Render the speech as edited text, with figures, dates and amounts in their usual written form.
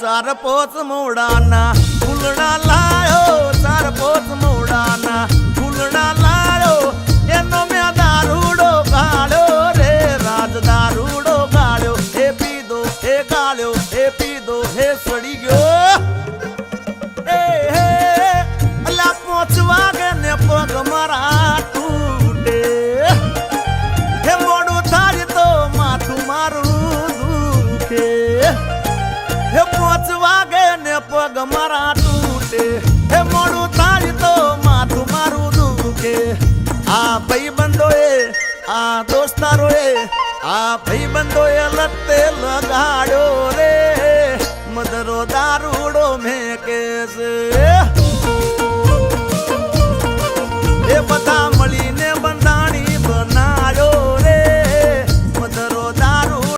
ચાર પોચ મોડાના ફૂલડા લાયો, ચાર પોચ મોડાના ફૂલડા લાયો, એનો મેં દારૂડો ગાળ્યો રે, રાજ દારૂડો ગાળ્યો, એ પીધો એ ગાળ્યો, એ પીધો હે સડી ગયો. હે અલા 5 વાગે ને પગ મારા તૂટે, હે મોડું થાય તો માથું મારું દુખે, હે 5 વાગે ને પગ મારા તૂટે, હે મોડું થાય તો માથું મારું દુખે. આ ભાઈબંધોએ, આ દોસ્તારોએ, આ ભાઈબંધોએ લતે લગાડ્યો રે, મદરો દારૂડો મેકે છે. એ બધા મળીને